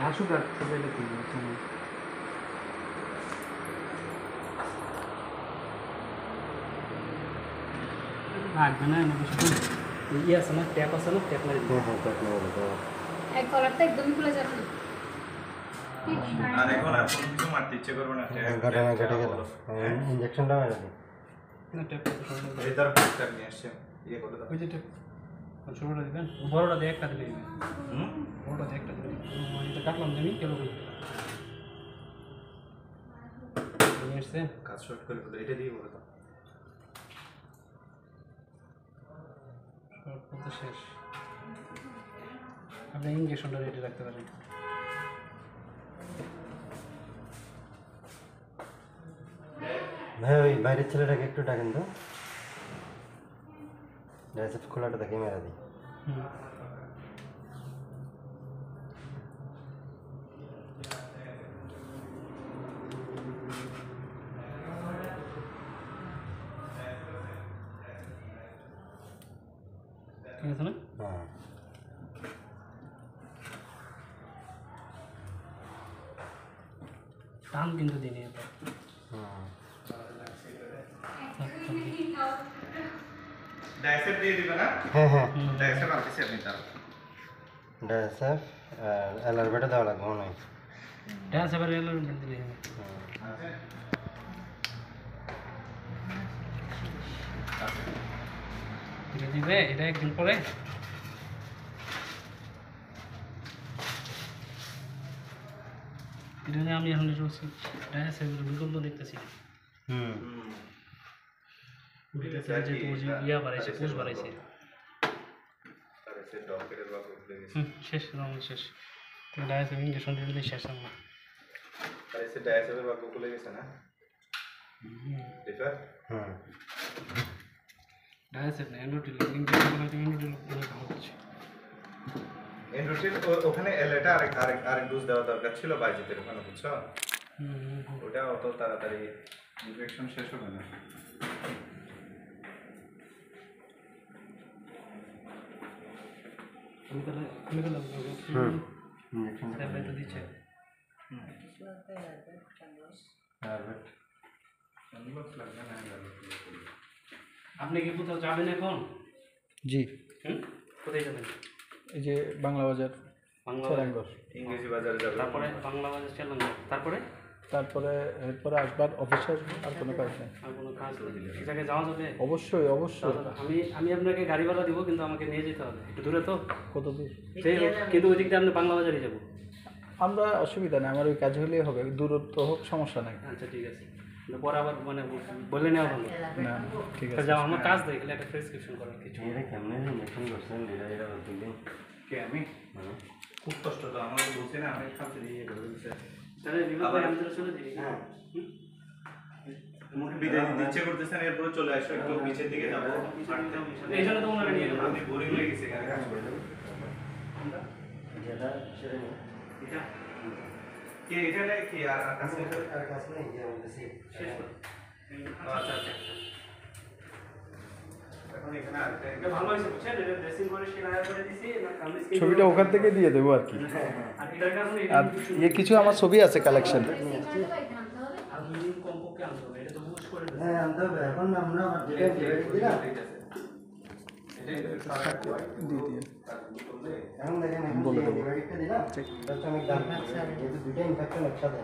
আসুক আর এটা কি লাগবে না ইয়ে আছে না ট্যাপ আছে না ট্যাপ মারি এক কলারটা একদমই খুলে যাবে না আর এখন আর কোনো কিছু মারতে ইচ্ছে করবে না ঘটনা ঘটে গেল ইঞ্জেকশনটা মেরে দিই না ট্যাপ এই তার পোস্টার নিয়ে আসছে ইয়ে করে দাও ওই যে ট্যাপ ছোটটা দিবেন বড়টা দিয়ে একটা দিলে দিবেন হুম বড়টা দিয়ে একটা দিলে এটা কাটলাম জানি কেন নিয়ে এসছে কাজ শর্ট করে ফেলো এটা দিয়ে করে দাও শর্ট করতে শেষ আপনি ইঞ্জেকশনটা রেডি রাখতে পারেন ভাই ওই বাইরের ছেলেটাকে একটু ডাকেন তো ডাইসেপ খোলাটা দেখে মেরে দিই ঠিক আছে না হ্যাঁ টান কিন্তু দিনে এটা ডাইসেপ দিয়ে দিবে না হ্যাঁ হ্যাঁ ডাইসেপ আর কিছু আপনি তার ডাইসেপ আর এলারবেটা দেওয়া লাগবে মনে হয় ডান্স এবার এলো দিলে দিলে দিবে এটা একদিন পরে এটা নিয়ে আমি এখন ডান্স এবার বিকল্প দেখতেছি যে পোজ ইয়া বাড়াইছে পোজ বাড়াইছে শেষ রঙ শেষ ডান্স ইঞ্জেকশন দিয়ে দিলে শেষ আমরা আর এসে ডাইসেপের বাক্য খুলে গেছে না রিফার হুম ডান্স না এন্ডোটিল ইঞ্জেকশন করে এন্ডোটিল ভালো কিছু এন্ড্রোটিল ওখানে এলএটা আরেক ডোজ দেওয়া দরকার ছিল বাইজিতের ওখানে বুঝছো ওটা অত তাড়াতাড়ি ইনফেকশন শেষ হবে না খুলে গেল ইঞ্জেকশন ট্যাবলেট দিচ্ছে আপনি কি কোথাও যাবেন এখন জি কোথায় যাবেন এই যে বাংলা বাজার বাংলা চেরাঙ্গর ইংরেজি বাজারে যাবে তারপরে বাংলা বাজার চালান তারপরে এরপরে আসবার অফিসে আসবো আর কোনো কাজ নেই আর কোনো কাজ নেই এক জায়গায় যাওয়া যাবে অবশ্যই অবশ্যই আমি আপনাকে গাড়ি ভাড়া দিব কিন্তু আমাকে নিয়ে যেতে হবে একটু দূরে তো কত দূর সেই কিন্তু ওই দিক দিয়ে আপনি বাংলা বাজারে যাবো আমরা অসুবিধা নেই আমার ওই কাজ হলেই হবে দূরত্ব হোক সমস্যা নেই আচ্ছা ঠিক আছে কিন্তু পরে আবার মানে বলে নেওয়া ভালো না ঠিক আছে যাও আমার কাজ দেখলে একটা প্রেসক্রিপশন করার কিছু এটা কেমন ইঞ্জেকশন করছেন এটা বলতেন কে আমি খুব কষ্ট তো আমার বলছি না আমি খাতে দিয়ে করে দিতে তাহলে বিভাগ ভাই আমাদের চলে দিই হ্যাঁ তোমাকে বিদায় দিতে ইচ্ছে করতেছেন এরপরে চলে আসো একটু নিচের দিকে যাবো এই জন্য তো ওনারা নিয়ে গেলাম আমি বোরিং লেগে গেছে এখানে কাজ করে যেটা সেটা নেই এটা কি এখানে কি আর আছে আর কাজ নেই যে বলতেছি শেষ করো। আচ্ছা আচ্ছা এখন এখানে আরেকটা এটা ভালো হয়েছে বুঝছেন এটা ড্রেসিং করে সেলাই করে দিছি আমি স্ক্রিন ছবিটা ওখান থেকে দিয়ে দেবো আর কি আর এটার কারণে আর কিছু আমার ছবি আছে কালেকশন আনতে হবে আর দুই দিন কমপক্ষে আনতে হবে এটা তো বুঝ করে দেবে হ্যাঁ আনতে হবে এখন আমরা আমার যেটা দিলাম দিয়ে দিয়ে এখন দেখেন বলে দেবো দিলাম দশমিক দাম যেহেতু দুইটা ইনফেকশন একসাথে